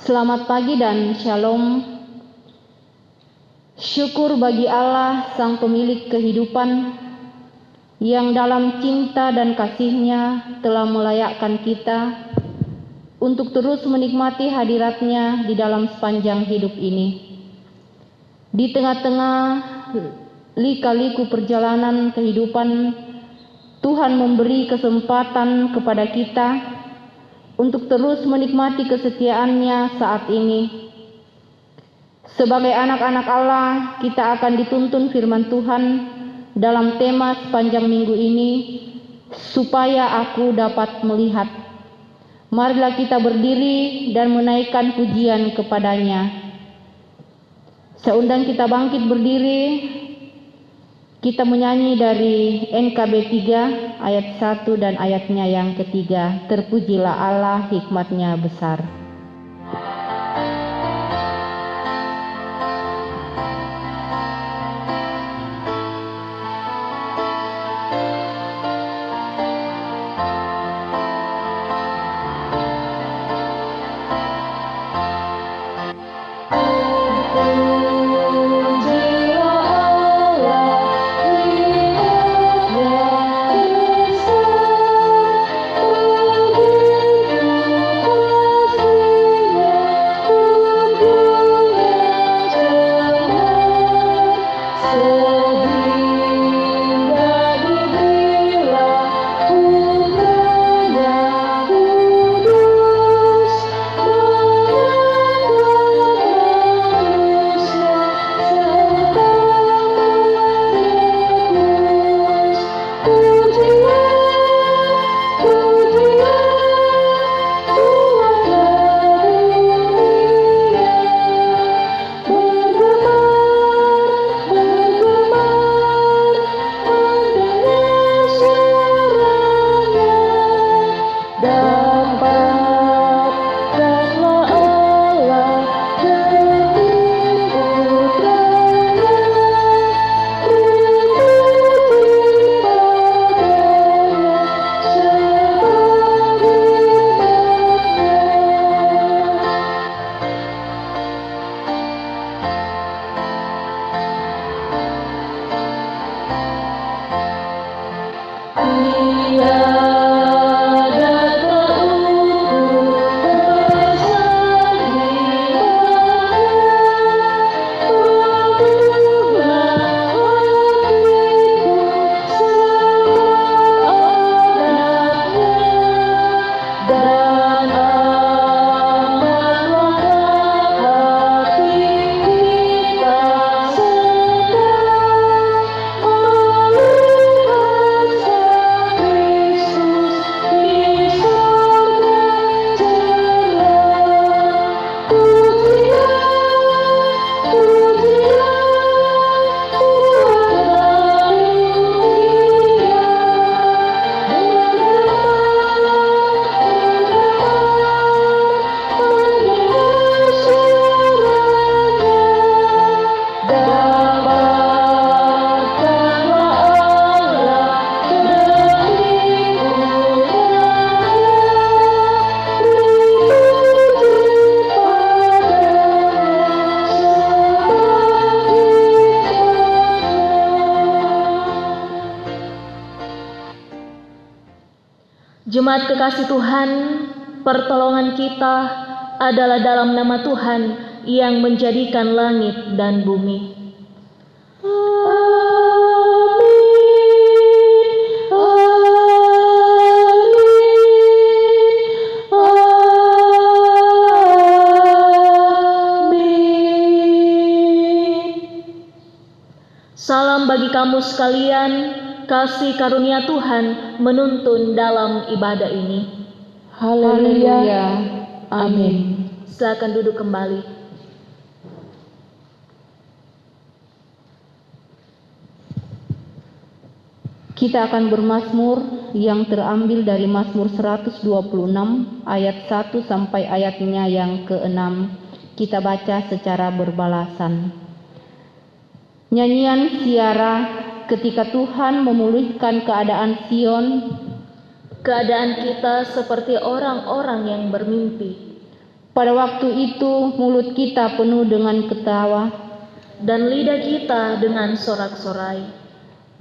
Selamat pagi dan shalom. Syukur bagi Allah, Sang Pemilik kehidupan, yang dalam cinta dan kasih-Nya telah melayakkan kita untuk terus menikmati hadirat-Nya di dalam sepanjang hidup ini. Di tengah-tengah lika-liku perjalanan kehidupan, Tuhan memberi kesempatan kepada kita untuk terus menikmati kesetiaan-Nya saat ini. Sebagai anak-anak Allah, kita akan dituntun firman Tuhan dalam tema sepanjang minggu ini, supaya aku dapat melihat. Marilah kita berdiri dan menaikkan pujian kepada-Nya. Saya undang kita bangkit berdiri. Kita menyanyi dari NKB 3 ayat 1 dan ayatnya yang ketiga. Terpujilah Allah, hikmat-Nya besar. Jemaat kekasih Tuhan, pertolongan kita adalah dalam nama Tuhan yang menjadikan langit dan bumi. Salam bagi kamu sekalian. Kasih karunia Tuhan menuntun dalam ibadah ini. Haleluya. Amin. Silakan duduk kembali. Kita akan bermazmur yang terambil dari Mazmur 126 ayat 1 sampai ayatnya yang ke-6. Kita baca secara berbalasan. Nyanyian Siara ketika Tuhan memulihkan keadaan Sion. Keadaan kita seperti orang-orang yang bermimpi. Pada waktu itu mulut kita penuh dengan ketawa, dan lidah kita dengan sorak-sorai.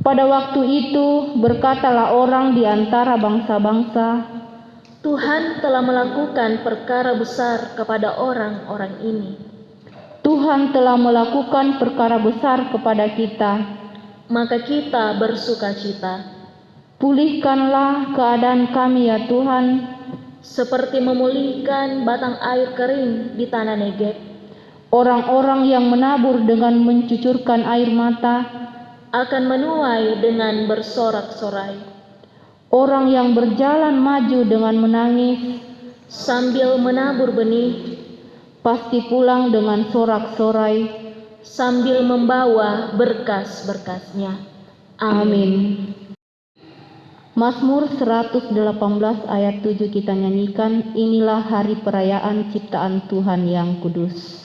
Pada waktu itu berkatalah orang di antara bangsa-bangsa, Tuhan telah melakukan perkara besar kepada orang-orang ini. Tuhan telah melakukan perkara besar kepada kita. Maka kita bersukacita. Pulihkanlah keadaan kami ya Tuhan, Seperti memulihkan batang air kering di tanah Negeb. orang-orang yang menabur dengan mencucurkan air mata, Akan menuai dengan bersorak-sorai. orang yang berjalan maju dengan menangis, Sambil menabur benih, pasti pulang dengan sorak-sorai. sambil membawa berkas-berkasnya. Amin. Mazmur 118 ayat 7 kita nyanyikan, inilah hari perayaan ciptaan Tuhan yang kudus.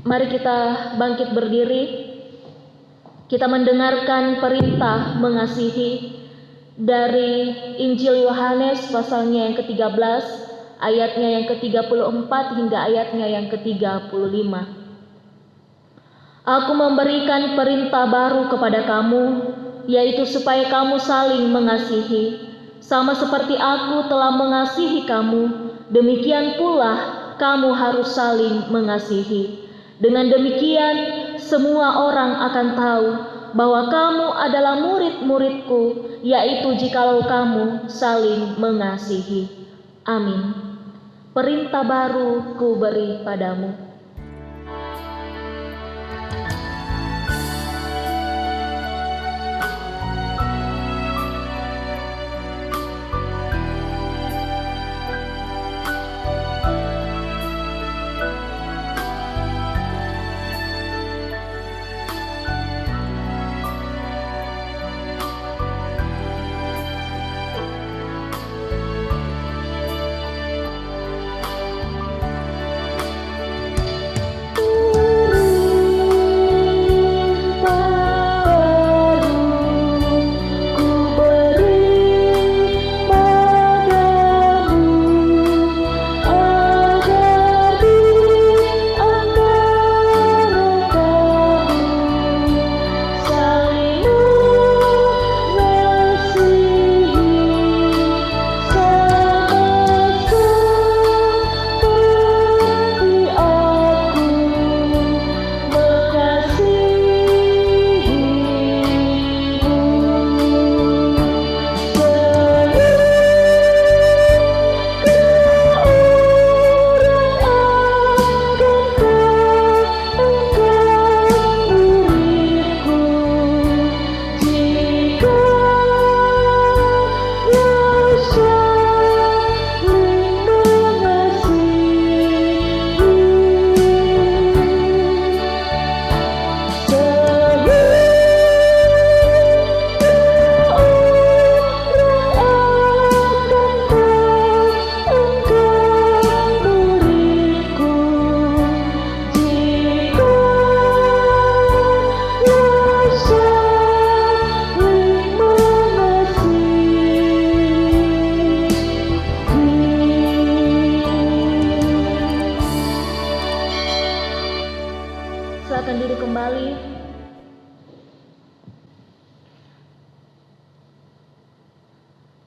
Mari kita bangkit berdiri. Kita mendengarkan perintah mengasihi dari Injil Yohanes pasalnya yang ke-13, ayatnya yang ke-34 hingga ayatnya yang ke-35. Aku memberikan perintah baru kepada kamu, yaitu supaya kamu saling mengasihi. Sama seperti aku telah mengasihi kamu, demikian pula kamu harus saling mengasihi. Dengan demikian, semua orang akan tahu bahwa kamu adalah murid-muridku, yaitu jikalau kamu saling mengasihi. Amin. Perintah baru ku beri padamu.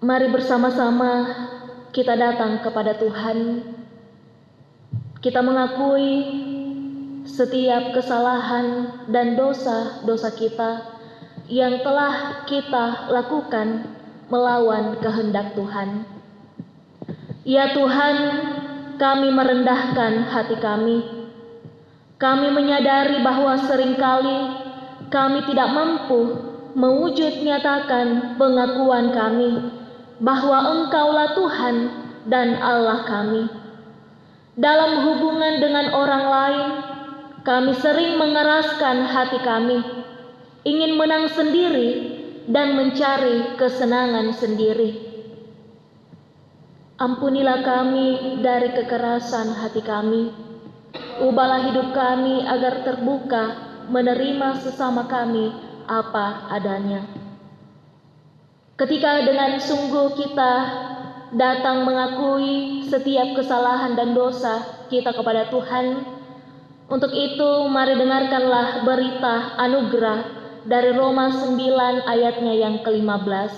Mari bersama-sama kita datang kepada Tuhan. Kita mengakui setiap kesalahan dan dosa-dosa kita yang telah kita lakukan melawan kehendak Tuhan. Ya Tuhan, kami merendahkan hati kami. Kami menyadari bahwa seringkali kami tidak mampu mewujud nyatakan pengakuan kami bahwa Engkaulah Tuhan dan Allah kami. Dalam hubungan dengan orang lain, kami sering mengeraskan hati kami, ingin menang sendiri dan mencari kesenangan sendiri. Ampunilah kami dari kekerasan hati kami. Ubahlah hidup kami agar terbuka menerima sesama kami apa adanya. Ketika dengan sungguh kita datang mengakui setiap kesalahan dan dosa kita kepada Tuhan, untuk itu mari dengarkanlah berita anugerah dari Roma 9 ayatnya yang ke-15.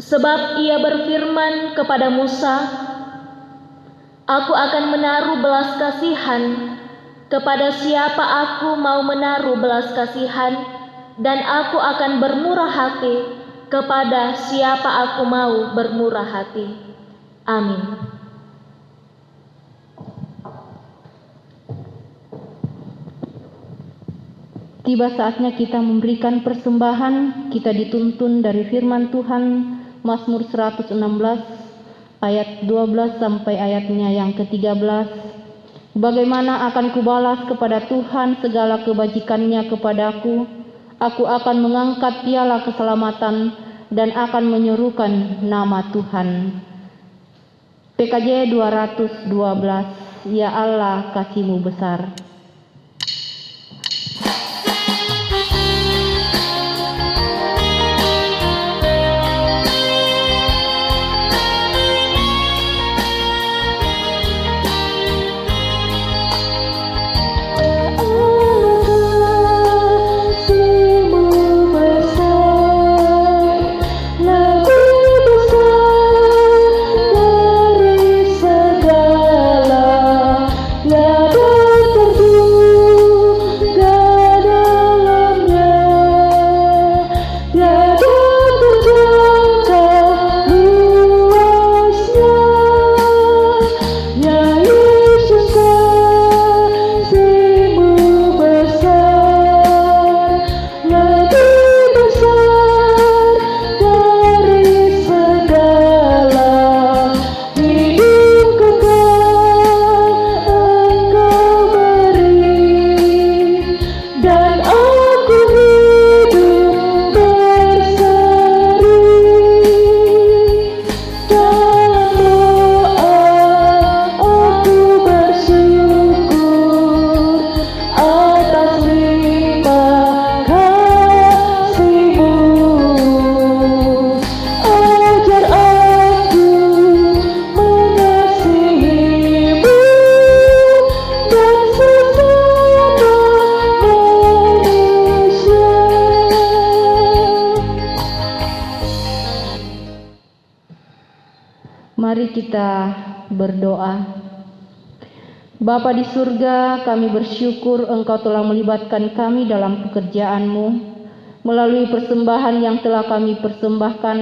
Sebab ia berfirman kepada Musa, "Aku akan menaruh belas kasihan kepada siapa aku mau menaruh belas kasihan, dan aku akan bermurah hati kepada siapa aku mau bermurah hati." Amin. Tiba saatnya kita memberikan persembahan. Kita dituntun dari firman Tuhan, Mazmur 116 ayat 12 sampai ayatnya yang ke-13. Bagaimana akan kubalas kepada Tuhan segala kebajikannya kepadaku? Aku akan mengangkat piala keselamatan dan akan menyerukan nama Tuhan. PKJ 212, Ya Allah kasih-Mu besar. Mari kita berdoa. Bapa di surga, kami bersyukur Engkau telah melibatkan kami dalam pekerjaan-Mu melalui persembahan yang telah kami persembahkan,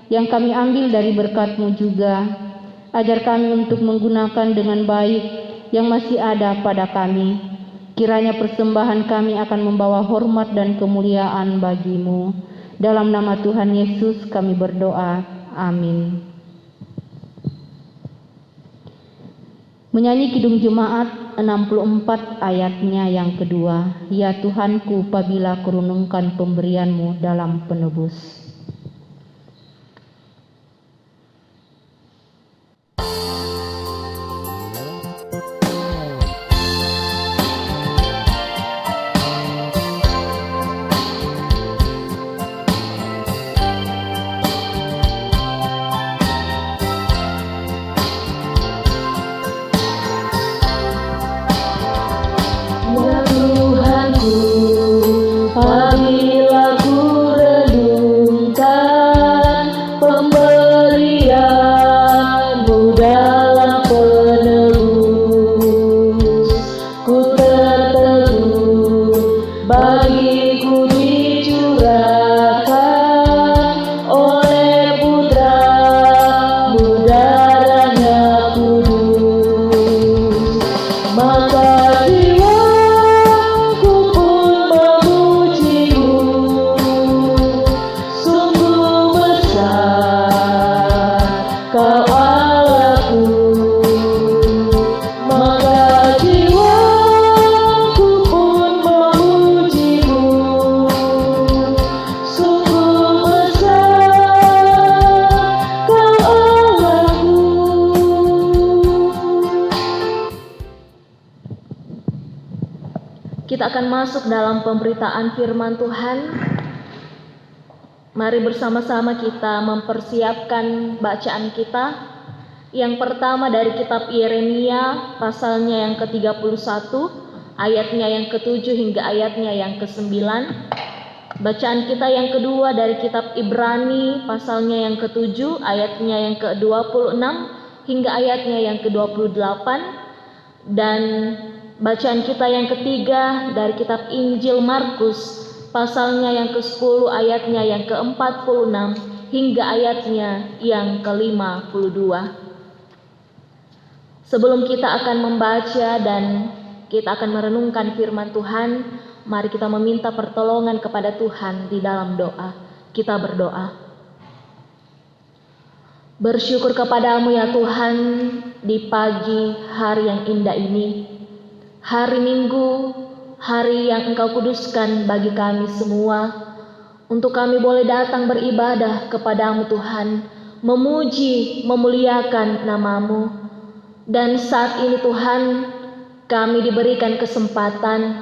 yang kami ambil dari berkat-Mu juga. Ajar kami untuk menggunakan dengan baik yang masih ada pada kami. Kiranya persembahan kami akan membawa hormat dan kemuliaan bagi-Mu. Dalam nama Tuhan Yesus kami berdoa. Amin. Menyanyi Kidung Jemaat 64 ayatnya yang kedua. Ya Tuhanku, apabila kurunungkan pemberian-Mu dalam penebus. Apabila ku renung kita akan masuk dalam pemberitaan firman Tuhan. Mari bersama-sama kita mempersiapkan bacaan kita. Yang pertama dari kitab Yeremia, pasalnya yang ke-31, ayatnya yang ke-7 hingga ayatnya yang ke-9. Bacaan kita yang kedua dari kitab Ibrani, pasalnya yang ke-7, ayatnya yang ke-26 hingga ayatnya yang ke-28. Dan bacaan kita yang ketiga dari kitab Injil Markus, pasalnya yang ke-10, ayatnya yang ke-46 hingga ayatnya yang ke-52. Sebelum kita akan membaca dan kita akan merenungkan firman Tuhan, mari kita meminta pertolongan kepada Tuhan di dalam doa. Kita berdoa. Bersyukur kepadamu ya Tuhan di pagi hari yang indah ini. Hari Minggu, hari yang Engkau kuduskan bagi kami semua. Untuk kami boleh datang beribadah kepadamu Tuhan, memuji, memuliakan namamu. Dan saat ini Tuhan, kami diberikan kesempatan,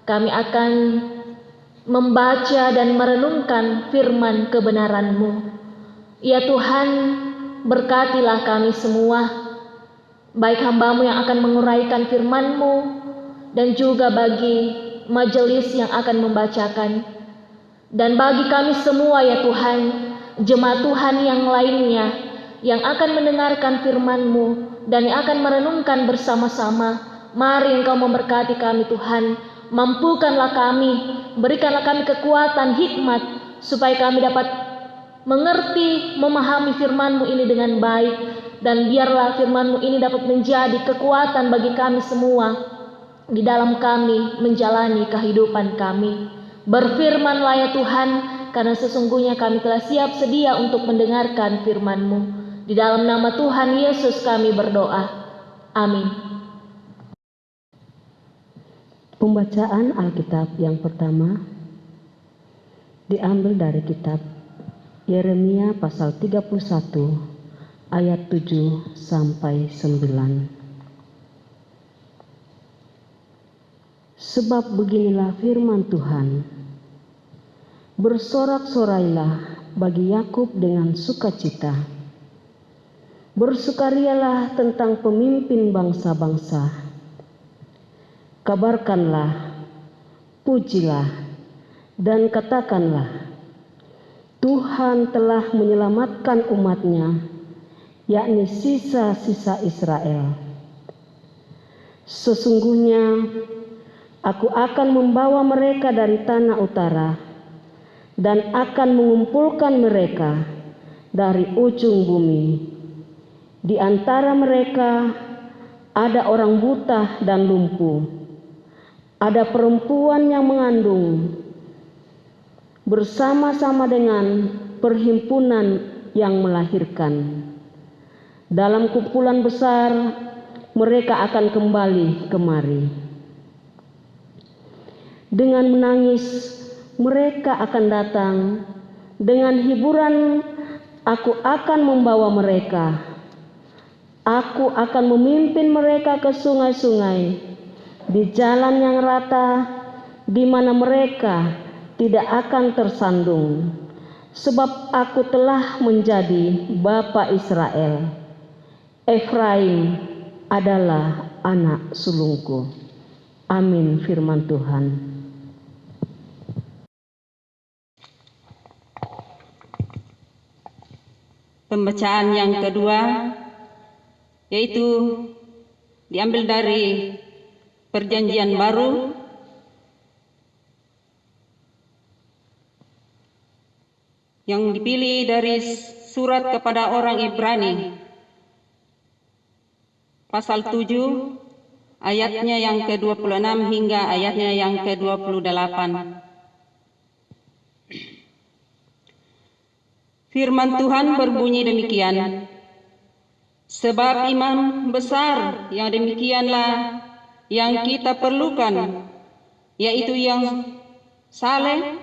kami akan membaca dan merenungkan firman kebenaran-Mu. Ya Tuhan, berkatilah kami semua, baik hamba-Mu yang akan menguraikan firman-Mu, dan juga bagi majelis yang akan membacakan. Dan bagi kami semua ya Tuhan, jemaat Tuhan yang lainnya, yang akan mendengarkan firman-Mu, dan yang akan merenungkan bersama-sama. Mari Engkau memberkati kami Tuhan, mampukanlah kami, berikanlah kami kekuatan, hikmat, supaya kami dapat mengerti, memahami firman-Mu ini dengan baik. Dan biarlah firman-Mu ini dapat menjadi kekuatan bagi kami semua, di dalam kami menjalani kehidupan kami. Berfirmanlah ya Tuhan, karena sesungguhnya kami telah siap sedia untuk mendengarkan firman-Mu. Di dalam nama Tuhan Yesus kami berdoa. Amin. Pembacaan Alkitab yang pertama diambil dari kitab Yeremia pasal 31 ayat 7 sampai 9. Sebab beginilah firman Tuhan, bersorak-sorailah bagi Yakub dengan sukacita, bersukarialah tentang pemimpin bangsa-bangsa. Kabarkanlah, pujilah, dan katakanlah, Tuhan telah menyelamatkan umat-Nya, yakni sisa-sisa Israel. Sesungguhnya Aku akan membawa mereka dari tanah utara dan akan mengumpulkan mereka dari ujung bumi. Di antara mereka ada orang buta dan lumpuh, ada perempuan yang mengandung bersama-sama dengan perhimpunan yang melahirkan. Dalam kumpulan besar mereka akan kembali kemari. Dengan menangis mereka akan datang, dengan hiburan Aku akan membawa mereka. Aku akan memimpin mereka ke sungai-sungai, di jalan yang rata, di mana mereka tidak akan tersandung. Sebab Aku telah menjadi bapa Israel. Efraim adalah anak sulungku. Amin firman Tuhan. Pembacaan yang kedua yaitu diambil dari Perjanjian Baru yang dipilih dari surat kepada orang Ibrani pasal 7 ayatnya yang ke-26 hingga ayatnya yang ke-28. Firman Tuhan berbunyi demikian, sebab iman besar yang demikianlah yang kita perlukan, yaitu yang saleh,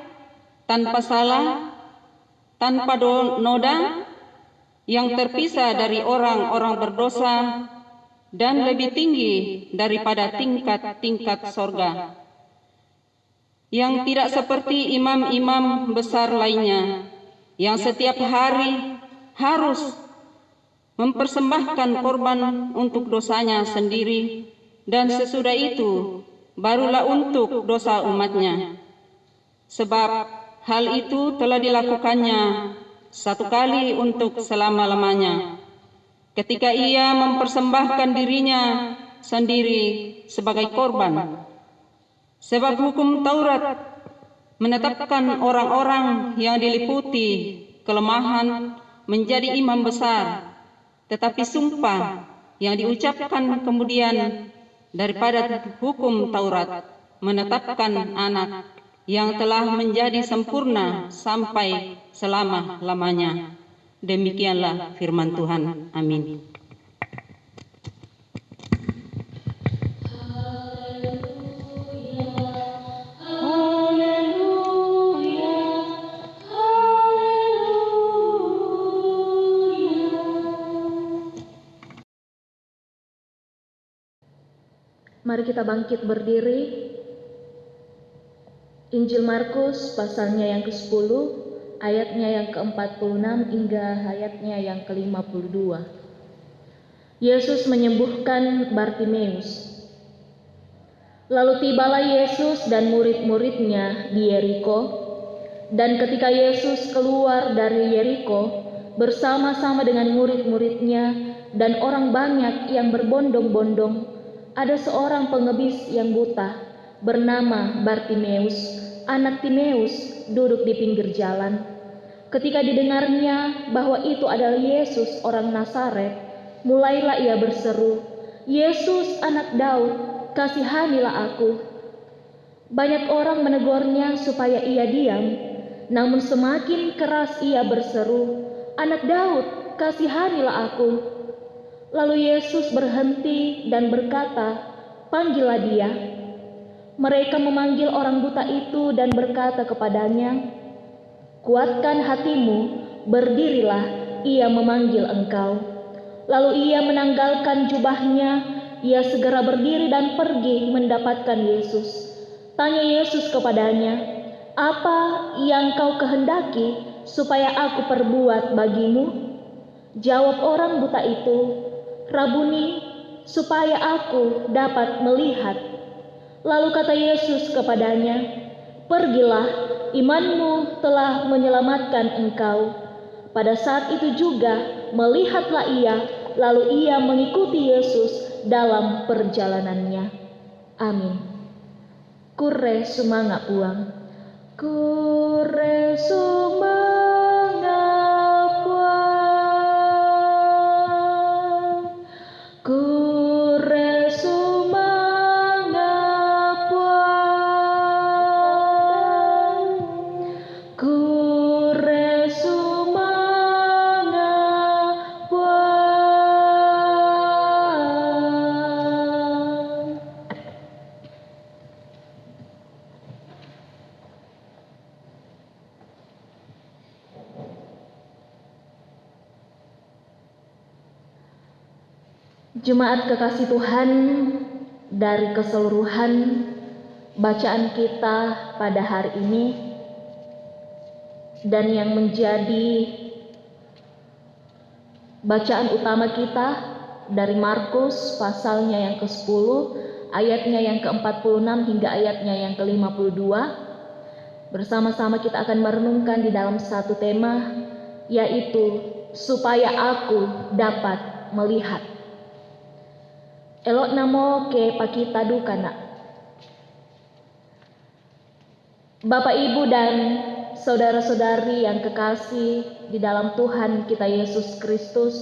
tanpa salah, tanpa noda, yang terpisah dari orang-orang berdosa, dan lebih tinggi daripada tingkat-tingkat sorga. yang tidak seperti imam-imam besar lainnya, yang setiap hari harus mempersembahkan korban untuk dosanya sendiri, dan sesudah itu barulah untuk dosa umatnya. Sebab hal itu telah dilakukannya satu kali untuk selama-lamanya, ketika ia mempersembahkan dirinya sendiri sebagai korban. Sebab hukum Taurat menetapkan orang-orang yang diliputi kelemahan menjadi imam besar, tetapi sumpah yang diucapkan kemudian daripada hukum Taurat menetapkan anak yang telah menjadi sempurna sampai selama-lamanya. Demikianlah firman Tuhan. Amin. Mari kita bangkit berdiri. Injil Markus pasalnya yang ke-10, ayatnya yang ke-46 hingga ayatnya yang ke-52. Yesus menyembuhkan Bartimeus. Lalu tibalah Yesus dan murid-muridnya di Yeriko, dan ketika Yesus keluar dari Yeriko bersama-sama dengan murid-muridnya dan orang banyak yang berbondong-bondong, ada seorang pengebis yang buta bernama Bartimeus, anak Timeus, duduk di pinggir jalan. Ketika didengarnya bahwa itu adalah Yesus orang Nazaret, mulailah ia berseru, "Yesus anak Daud, kasihanilah aku." Banyak orang menegurnya supaya ia diam, namun semakin keras ia berseru, "Anak Daud, kasihanilah aku." Lalu Yesus berhenti dan berkata, "Panggillah dia." Mereka memanggil orang buta itu dan berkata kepadanya, "Kuatkan hatimu, berdirilah, ia memanggil engkau." Lalu ia menanggalkan jubahnya, ia segera berdiri dan pergi mendapatkan Yesus. Tanya Yesus kepadanya, "Apa yang kau kehendaki supaya aku perbuat bagimu?" Jawab orang buta itu, "Rabuni, supaya aku dapat melihat." Lalu kata Yesus kepadanya, "Pergilah, imanmu telah menyelamatkan engkau." Pada saat itu juga melihatlah ia, lalu ia mengikuti Yesus dalam perjalanannya. Amin. Kure sumanga uang. Kure sumanga puang. Kure sumanga puang. Kure sumanga puang. Jemaat kekasih Tuhan, dari keseluruhan bacaan kita pada hari ini dan yang menjadi bacaan utama kita dari Markus pasalnya yang ke-10, ayatnya yang ke-46 hingga ayatnya yang ke-52, bersama-sama kita akan merenungkan di dalam satu tema, yaitu supaya aku dapat melihat. Elok namo ke pakita dukana. Bapak, Ibu, dan saudara-saudari yang kekasih di dalam Tuhan kita Yesus Kristus,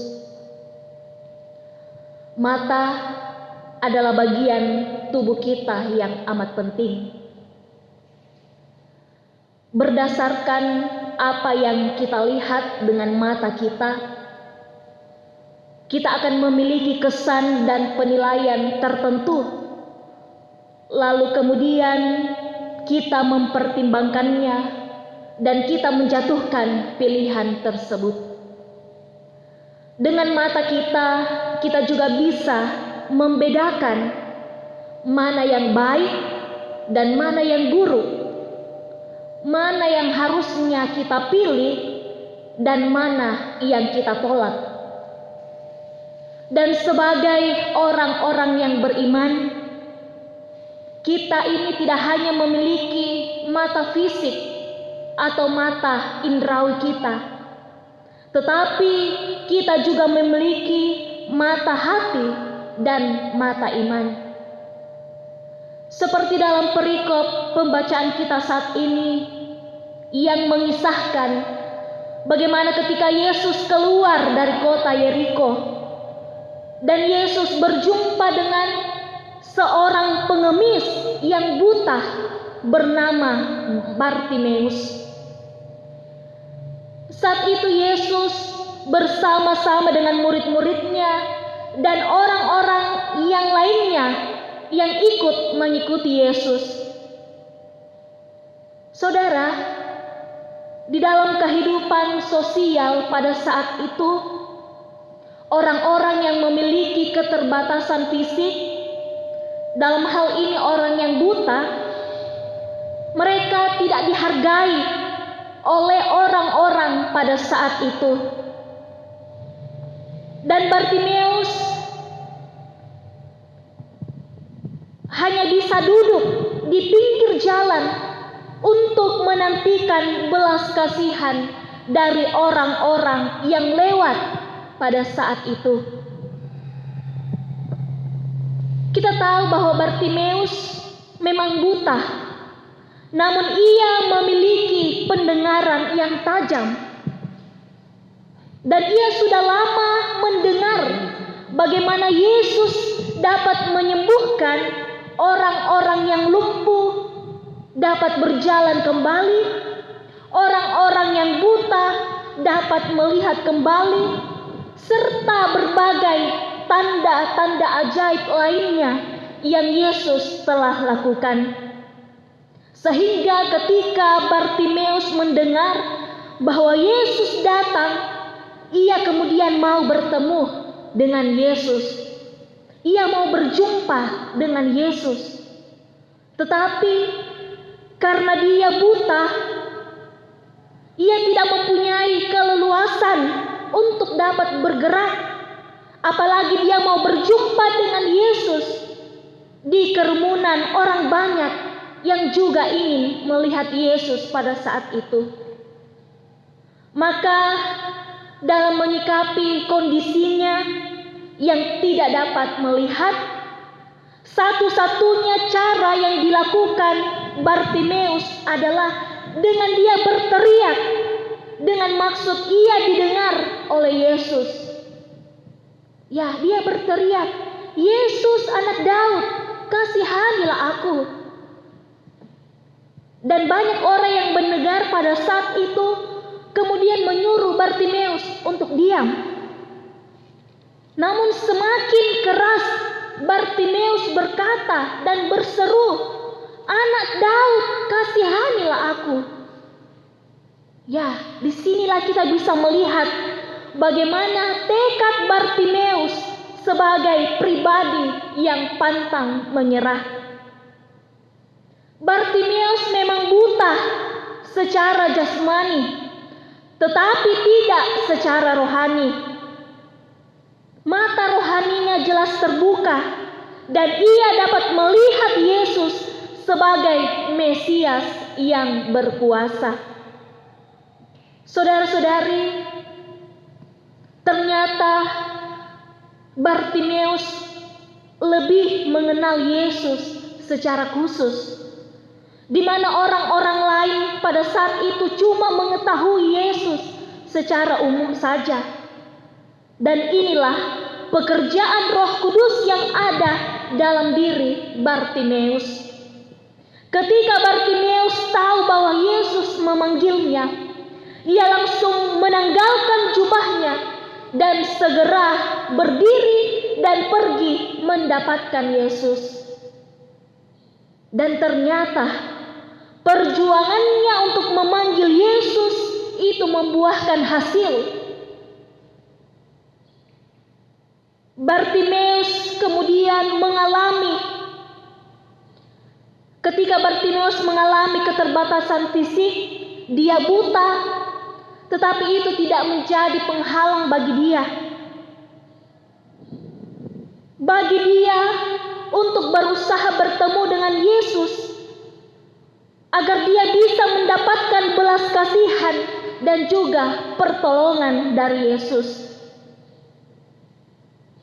mata adalah bagian tubuh kita yang amat penting. Berdasarkan apa yang kita lihat dengan mata kita akan memiliki kesan dan penilaian tertentu. Lalu kemudian kita mempertimbangkannya dan kita menjatuhkan pilihan tersebut. Dengan mata kita juga bisa membedakan mana yang baik dan mana yang buruk, mana yang harusnya kita pilih dan mana yang kita tolak. Dan sebagai orang-orang yang beriman, kita ini tidak hanya memiliki mata fisik atau mata indrawi kita, tetapi kita juga memiliki mata hati dan mata iman. Seperti dalam perikop pembacaan kita saat ini yang mengisahkan bagaimana ketika Yesus keluar dari kota Yeriko dan Yesus berjumpa dengan seorang pengemis yang buta bernama Bartimeus. Saat itu Yesus bersama-sama dengan murid-muridnya dan orang-orang yang lainnya yang ikut mengikuti Yesus. Saudara, di dalam kehidupan sosial pada saat itu, orang-orang yang memiliki keterbatasan fisik, dalam hal ini orang yang buta, mereka tidak dihargai oleh orang-orang pada saat itu. Dan Bartimeus hanya bisa duduk di pinggir jalan untuk menantikan belas kasihan dari orang-orang yang lewat pada saat itu. Kita tahu bahwa Bartimeus memang buta, namun ia memiliki pendengaran yang tajam. Dan ia sudah lama mendengar bagaimana Yesus dapat menyembuhkan orang-orang yang lumpuh, dapat berjalan kembali, orang-orang yang buta dapat melihat kembali, serta berbagai tanda-tanda ajaib lainnya yang Yesus telah lakukan. Sehingga ketika Bartimeus mendengar bahwa Yesus datang, ia kemudian mau bertemu dengan Yesus. Ia mau berjumpa dengan Yesus. Tetapi karena dia buta, ia tidak mempunyai keleluasan untuk dapat bergerak. Apalagi dia mau berjumpa dengan Yesus di kerumunan orang banyak yang juga ingin melihat Yesus pada saat itu. Maka dalam menyikapi kondisinya yang tidak dapat melihat, satu-satunya cara yang dilakukan Bartimeus adalah dengan dia berteriak, dengan maksud ia didengar oleh Yesus. Ya, dia berteriak, "Yesus anak Daud, kasihanilah aku." Dan banyak orang yang mendengar pada saat itu kemudian menyuruh Bartimeus untuk diam. Namun semakin keras Bartimeus berkata dan berseru, "Anak Daud, kasihanilah aku." Ya, disinilah kita bisa melihat bagaimana tekad Bartimeus sebagai pribadi yang pantang menyerah. Bartimeus memang buta secara jasmani, tetapi tidak secara rohani. Mata rohaninya jelas terbuka dan ia dapat melihat Yesus sebagai Mesias yang berkuasa. Saudara-saudari, ternyata Bartimeus lebih mengenal Yesus secara khusus, di mana orang-orang lain pada saat itu cuma mengetahui Yesus secara umum saja. Dan inilah pekerjaan Roh Kudus yang ada dalam diri Bartimeus. Ketika Bartimeus tahu bahwa Yesus memanggilnya, ia langsung menanggalkan jubahnya dan segera berdiri dan pergi mendapatkan Yesus. Dan ternyata perjuangannya untuk memanggil Yesus itu membuahkan hasil. Bartimeus kemudian mengalami Ketika Bartimeus mengalami keterbatasan fisik, dia buta, tetapi itu tidak menjadi penghalang bagi dia. Bagi dia untuk berusaha bertemu dengan Yesus, agar dia bisa mendapatkan belas kasihan dan juga pertolongan dari Yesus.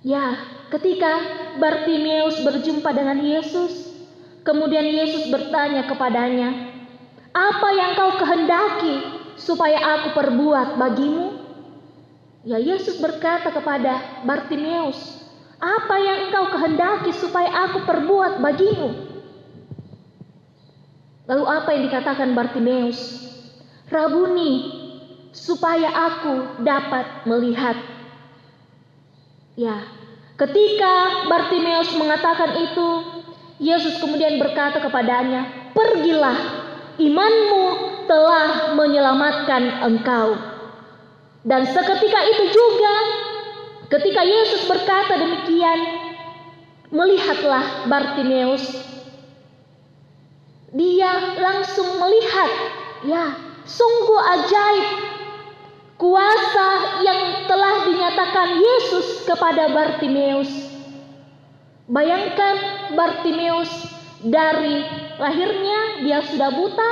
Ya, ketika Bartimeus berjumpa dengan Yesus, kemudian Yesus bertanya kepadanya, "Apa yang kau kehendaki supaya aku perbuat bagimu?" Ya, Yesus berkata kepada Bartimeus, "Apa yang engkau kehendaki supaya aku perbuat bagimu?" Lalu apa yang dikatakan Bartimeus? "Rabuni, supaya aku dapat melihat." Ya, ketika Bartimeus mengatakan itu, Yesus kemudian berkata kepadanya, "Pergilah, imanmu telah menyelamatkan engkau." Dan seketika itu juga, ketika Yesus berkata demikian, melihatlah Bartimeus. Dia langsung melihat, ya, sungguh ajaib kuasa yang telah dinyatakan Yesus kepada Bartimeus. Bayangkan Bartimeus dari lahirnya dia sudah buta,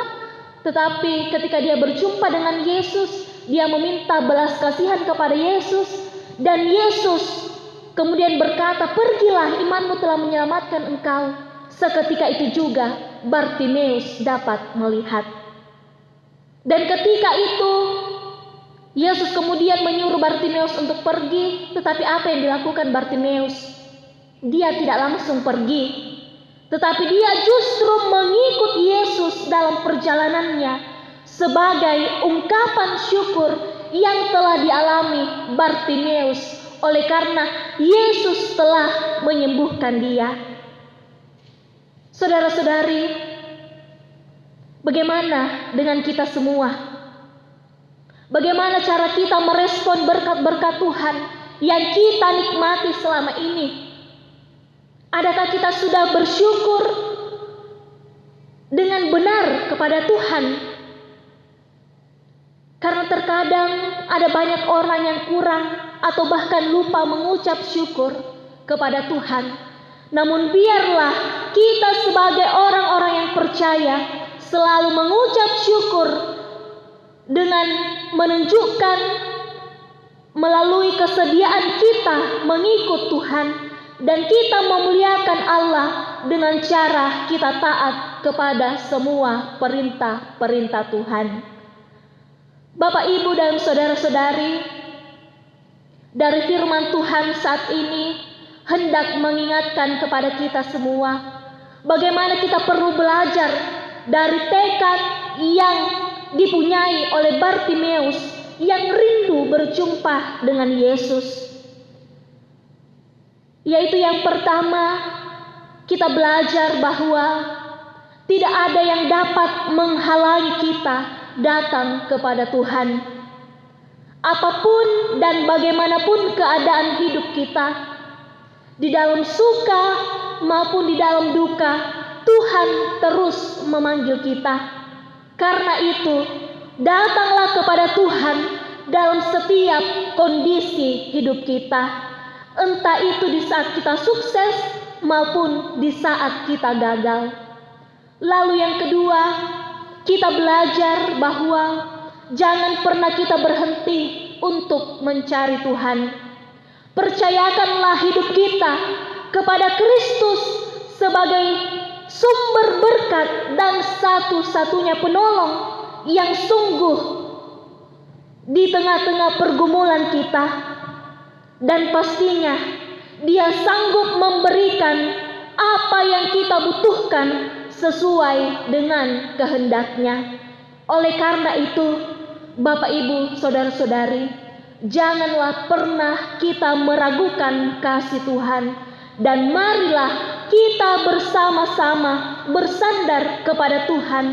tetapi ketika dia berjumpa dengan Yesus, dia meminta belas kasihan kepada Yesus, dan Yesus kemudian berkata, "Pergilah, imanmu telah menyelamatkan engkau." Seketika itu juga Bartimeus dapat melihat. Dan ketika itu Yesus kemudian menyuruh Bartimeus untuk pergi, tetapi apa yang dilakukan Bartimeus? Dia tidak langsung pergi, tetapi dia justru mengikut Yesus dalam perjalanannya sebagai ungkapan syukur yang telah dialami Bartimeus oleh karena Yesus telah menyembuhkan dia. Saudara-saudari, bagaimana dengan kita semua? Bagaimana cara kita merespon berkat-berkat Tuhan yang kita nikmati selama ini? Adakah kita sudah bersyukur dengan benar kepada Tuhan? Karena terkadang ada banyak orang yang kurang atau bahkan lupa mengucap syukur kepada Tuhan. Namun biarlah kita sebagai orang-orang yang percaya selalu mengucap syukur dengan menunjukkan melalui kesediaan kita mengikut Tuhan, dan kita memuliakan Allah dengan cara kita taat kepada semua perintah-perintah Tuhan. Bapak, Ibu, dan saudara-saudari, dari firman Tuhan saat ini hendak mengingatkan kepada kita semua bagaimana kita perlu belajar dari tekad yang dipunyai oleh Bartimeus yang rindu berjumpa dengan Yesus. Yaitu yang pertama, kita belajar bahwa tidak ada yang dapat menghalangi kita datang kepada Tuhan. Apapun dan bagaimanapun keadaan hidup kita, di dalam suka maupun di dalam duka, Tuhan terus memanggil kita. Karena itu, datanglah kepada Tuhan dalam setiap kondisi hidup kita. Entah itu di saat kita sukses maupun di saat kita gagal. Lalu yang kedua, kita belajar bahwa jangan pernah kita berhenti untuk mencari Tuhan. Percayakanlah hidup kita kepada Kristus sebagai sumber berkat dan satu-satunya penolong yang sungguh di tengah-tengah pergumulan kita. Dan pastinya Dia sanggup memberikan apa yang kita butuhkan sesuai dengan kehendak-Nya. Oleh karena itu, Bapak, Ibu, saudara-saudari, janganlah pernah kita meragukan kasih Tuhan, dan marilah kita bersama-sama bersandar kepada Tuhan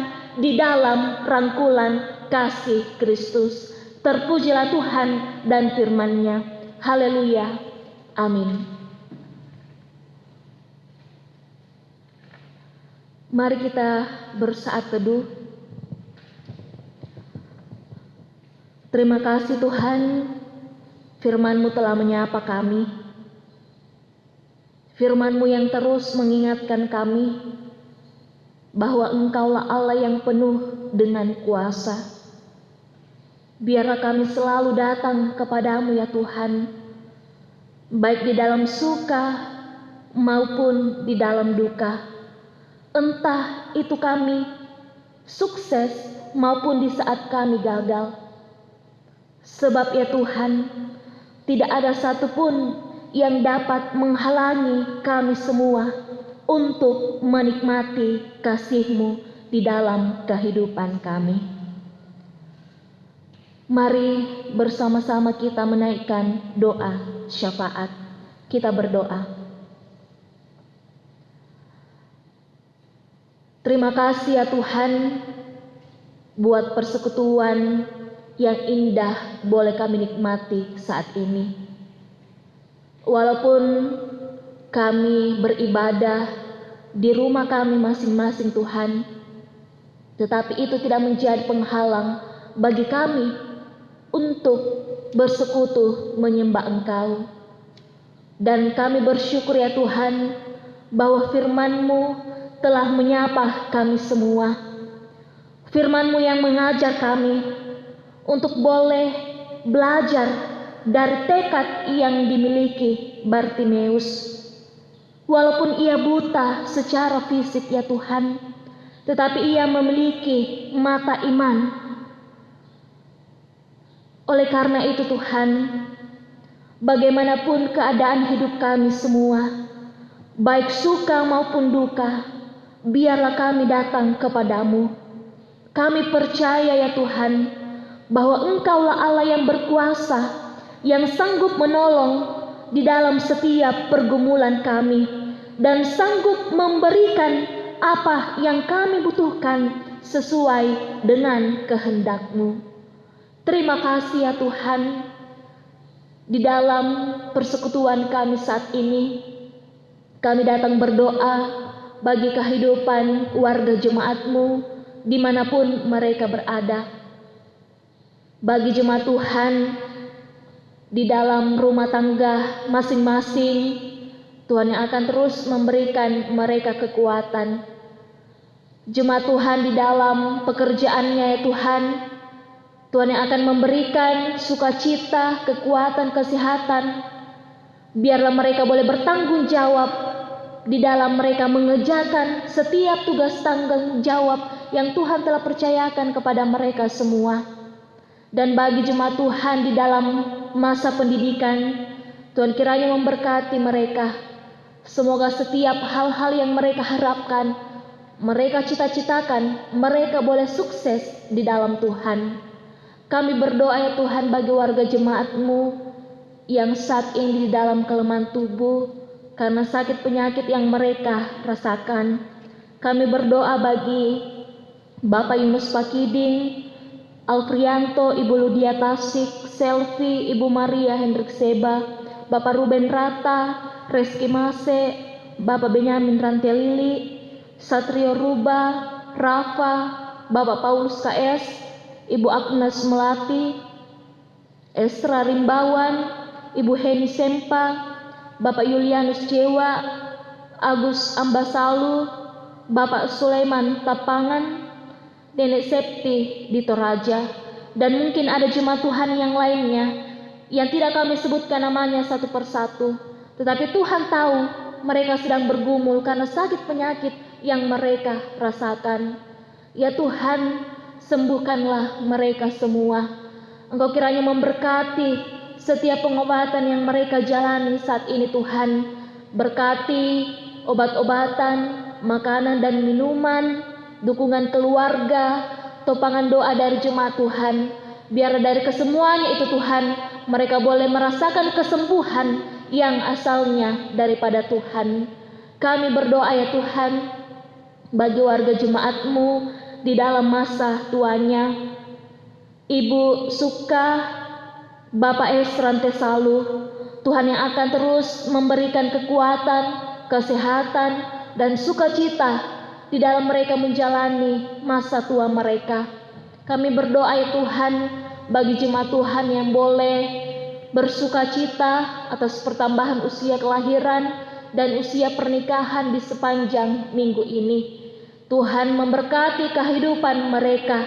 di dalam rangkulan kasih Kristus. Terpujilah Tuhan dan firman-Nya. Haleluya. Amin. Mari kita bersaat teduh. Terima kasih Tuhan, firman-Mu telah menyapa kami. Firman-Mu yang terus mengingatkan kami bahwa Engkaulah Allah yang penuh dengan kuasa. Biarlah kami selalu datang kepadamu ya Tuhan, baik di dalam suka maupun di dalam duka. Entah itu kami sukses maupun di saat kami gagal. Sebab ya Tuhan, tidak ada satupun yang dapat menghalangi kami semua untuk menikmati kasih-Mu di dalam kehidupan kami. Mari bersama-sama kita menaikkan doa syafaat. Kita berdoa. Terima kasih ya Tuhan buat persekutuan yang indah boleh kami nikmati saat ini. Walaupun kami beribadah di rumah kami masing-masing Tuhan, tetapi itu tidak menjadi penghalang bagi kami untuk bersekutu menyembah Engkau. Dan kami bersyukur ya Tuhan bahwa firman-Mu telah menyapa kami semua. Firman-Mu yang mengajar kami untuk boleh belajar dari tekad yang dimiliki Bartimeus. Walaupun ia buta secara fisik ya Tuhan, tetapi ia memiliki mata iman. Oleh karena itu Tuhan, bagaimanapun keadaan hidup kami semua, baik suka maupun duka, biarlah kami datang kepadamu. Kami percaya ya Tuhan, bahwa Engkaulah Allah yang berkuasa, yang sanggup menolong di dalam setiap pergumulan kami, dan sanggup memberikan apa yang kami butuhkan sesuai dengan kehendak-Mu. Terima kasih ya Tuhan, di dalam persekutuan kami saat ini, kami datang berdoa bagi kehidupan warga jemaat-Mu dimanapun mereka berada. Bagi jemaat Tuhan di dalam rumah tangga masing-masing, Tuhan yang akan terus memberikan mereka kekuatan. Jemaat Tuhan di dalam pekerjaannya ya Tuhan, Tuhan yang akan memberikan sukacita, kekuatan, kesehatan. Biarlah mereka boleh bertanggung jawab di dalam mereka mengerjakan setiap tugas tanggung jawab yang Tuhan telah percayakan kepada mereka semua. Dan bagi jemaat Tuhan di dalam masa pendidikan, Tuhan kiranya memberkati mereka. Semoga setiap hal-hal yang mereka harapkan, mereka cita-citakan, mereka boleh sukses di dalam Tuhan. Kami berdoa ya Tuhan bagi warga jemaat-Mu yang saat ini di dalam kelemahan tubuh, karena sakit penyakit yang mereka rasakan. Kami berdoa bagi Bapak Yunus Pakiding, Alfrianto, Ibu Ludia Tasik, Selvi, Ibu Maria Hendrik Seba, Bapak Ruben Rata, Reski Mase, Bapak Benyamin Rantelili, Satrio Ruba, Rafa, Bapak Paulus KS, Ibu Agnes Melati, Esra Rimbawan, Ibu Heni Sempa, Bapak Yulianus Jewa, Agus Ambasalu, Bapak Sulaiman Tapangan, Nenek Septi di Toraja, dan mungkin ada jemaat Tuhan yang lainnya yang tidak kami sebutkan namanya satu persatu, tetapi Tuhan tahu mereka sedang bergumul karena sakit penyakit yang mereka rasakan. Ya Tuhan, sembuhkanlah mereka semua. Engkau kiranya memberkati setiap pengobatan yang mereka jalani saat ini Tuhan. Berkati obat-obatan, makanan dan minuman, dukungan keluarga, topangan doa dari jemaat Tuhan. Biar dari kesemuanya itu Tuhan, mereka boleh merasakan kesembuhan yang asalnya daripada Tuhan. Kami berdoa ya Tuhan, bagi warga jemaat-Mu di dalam masa tuanya, Ibu Suka, Bapak Esran Tesalu, Tuhan yang akan terus memberikan kekuatan, kesehatan, dan sukacita di dalam mereka menjalani masa tua mereka. Kami berdoa ya Tuhan bagi jemaat Tuhan yang boleh bersuka cita atas pertambahan usia kelahiran dan usia pernikahan di sepanjang minggu ini. Tuhan memberkati kehidupan mereka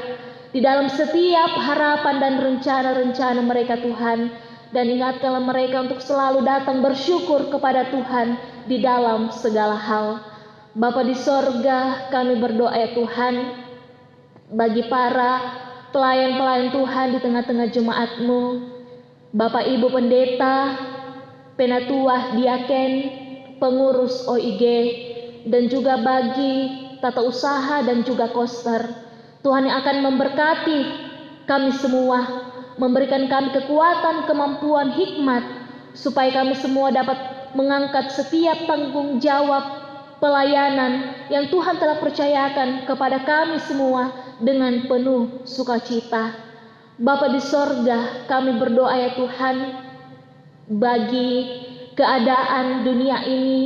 di dalam setiap harapan dan rencana-rencana mereka Tuhan. Dan ingatkanlah mereka untuk selalu datang bersyukur kepada Tuhan di dalam segala hal. Bapa di sorga, kami berdoa ya Tuhan bagi para pelayan-pelayan Tuhan di tengah-tengah jemaat-Mu, Bapak Ibu Pendeta, Penatua, Diaken, pengurus OIG, dan juga bagi tata usaha dan juga koster. Tuhan yang akan memberkati kami semua, memberikan kami kekuatan, kemampuan, hikmat, supaya kami semua dapat mengangkat setiap tanggung jawab pelayanan yang Tuhan telah percayakan kepada kami semua dengan penuh sukacita. Bapa di sorga, kami berdoa ya Tuhan bagi keadaan dunia ini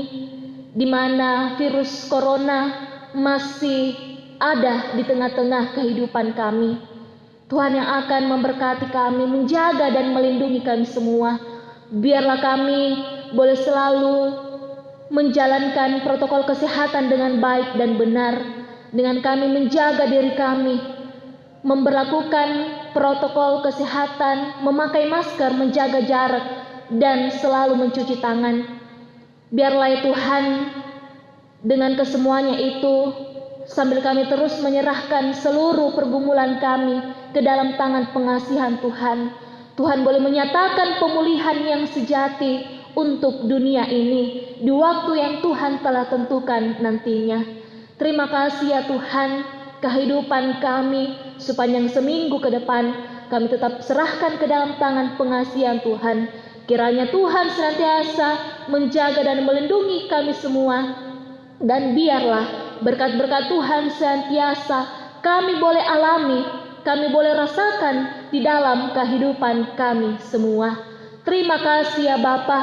di mana virus corona masih ada di tengah-tengah kehidupan kami. Tuhan yang akan memberkati kami, menjaga dan melindungi kami semua. Biarlah kami boleh selalu menjalankan protokol kesehatan dengan baik dan benar. Dengan kami menjaga diri kami, memberlakukan protokol kesehatan, memakai masker, menjaga jarak, dan selalu mencuci tangan. Biarlah ya Tuhan, dengan kesemuanya itu, sambil kami terus menyerahkan seluruh pergumulan kami ke dalam tangan pengasihan Tuhan, Tuhan boleh menyatakan pemulihan yang sejati untuk dunia ini di waktu yang Tuhan telah tentukan nantinya. Terima kasih ya Tuhan, kehidupan kami sepanjang seminggu ke depan kami tetap serahkan ke dalam tangan pengasihan Tuhan. Kiranya Tuhan senantiasa menjaga dan melindungi kami semua, dan biarlah berkat-berkat Tuhan senantiasa kami boleh alami, kami boleh rasakan di dalam kehidupan kami semua. Terima kasih ya Bapa,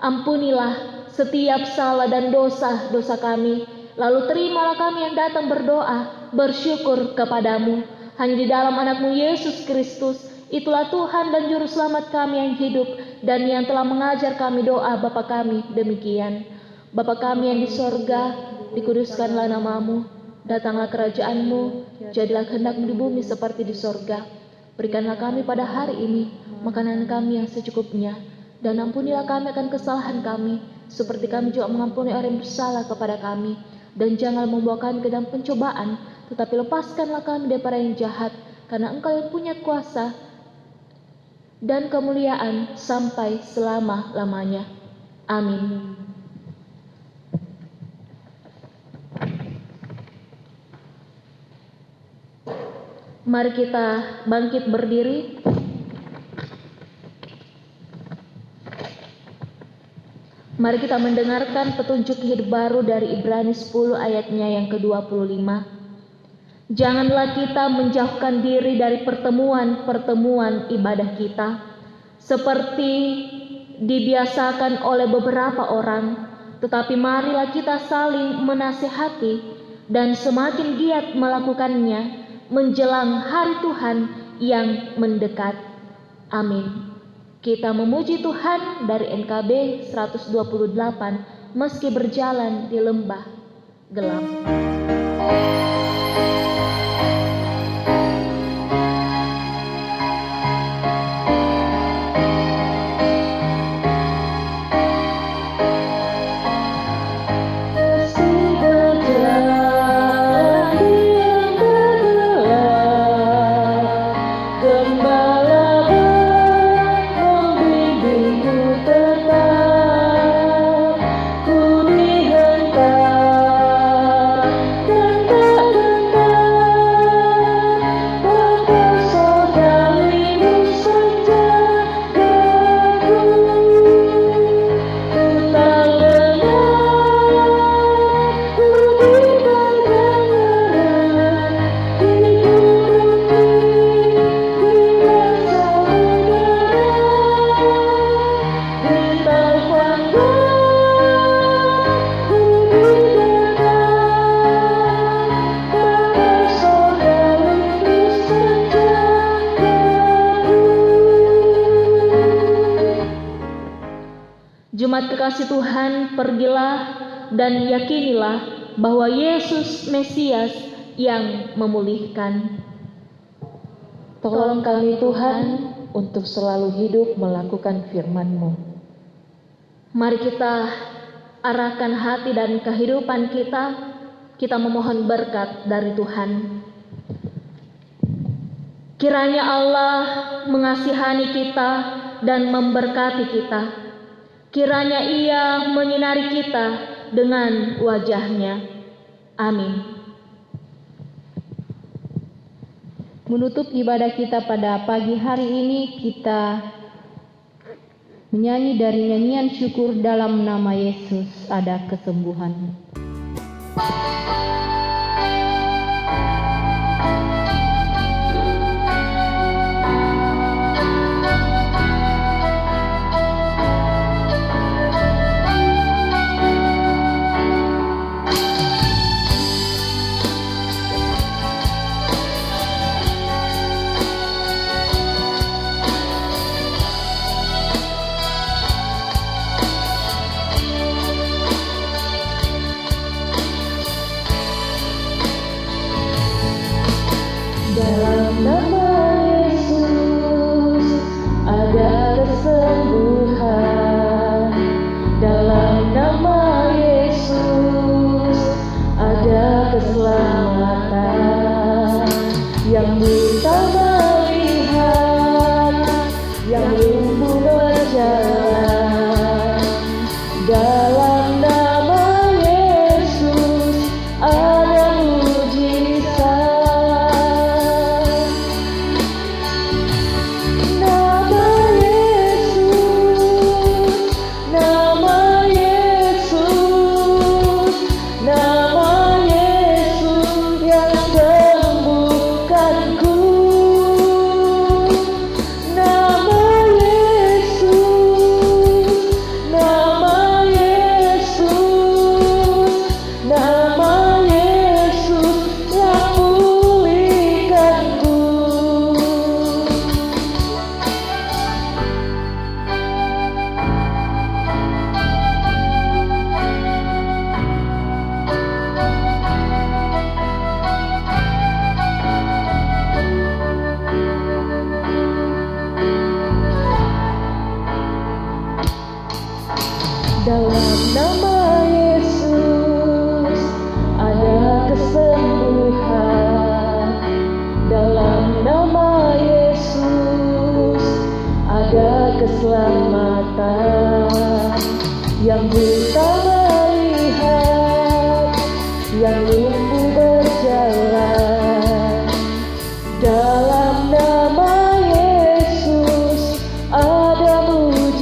ampunilah setiap salah dan dosa-dosa kami. Lalu terimalah kami yang datang berdoa, bersyukur kepadamu. Hanya di dalam anakmu Yesus Kristus, itulah Tuhan dan Juru Selamat kami yang hidup dan yang telah mengajar kami doa Bapa kami demikian. Bapa kami yang di sorga, dikuduskanlah namamu, datanglah kerajaanmu, jadilah kehendakmu di bumi seperti di sorga. Berikanlah kami pada hari ini makanan kami yang secukupnya, dan ampunilah kami akan kesalahan kami, seperti kami juga mengampuni orang yang bersalah kepada kami. Dan janganlah membawa kami ke dalam pencobaan, tetapi lepaskanlah kami daripada yang jahat, karena Engkau yang punya kuasa dan kemuliaan sampai selama-lamanya. Amin. Mari kita bangkit berdiri. Mari kita mendengarkan petunjuk hidup baru dari Ibrani 10 ayatnya yang ke-25. Janganlah kita menjauhkan diri dari pertemuan-pertemuan ibadah kita, seperti dibiasakan oleh beberapa orang, tetapi marilah kita saling menasihati dan semakin giat melakukannya menjelang hari Tuhan yang mendekat. Amin. Kita memuji Tuhan dari NKB 128 meski berjalan di lembah gelap. Ku dihentak dan tak Jemaat kekasih Tuhan, pergilah dan yakinilah bahwa Yesus Mesias yang memulihkan. Tolong kami Tuhan untuk selalu hidup melakukan firman-Mu. Mari kita arahkan hati dan kehidupan kita memohon berkat dari Tuhan. Kiranya Allah mengasihani kita dan memberkati kita. Kiranya Ia menyinari kita dengan wajah-Nya. Amin. Menutup ibadah kita pada pagi hari ini, kita menyanyi dari nyanyian syukur dalam nama Yesus ada kesembuhan. Dalam nama Yesus ada kesembuhan. Dalam nama Yesus ada keselamatan. Yang buta melihat, yang lumpuh berjalan. Dalam nama Yesus ada mujizat. Dalam nama Yesus ada kesembuhan. Dalam nama Yesus ada keselamatan. Yang buta melihat, yang lumpuh berjalan. Dalam nama Yesus ada mujizat.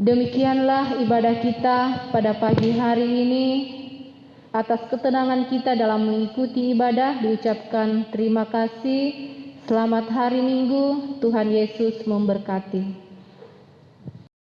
Demikianlah ibadah kita pada pagi hari ini. Atas ketenangan kita dalam mengikuti ibadah diucapkan terima kasih. Selamat hari Minggu, Tuhan Yesus memberkati.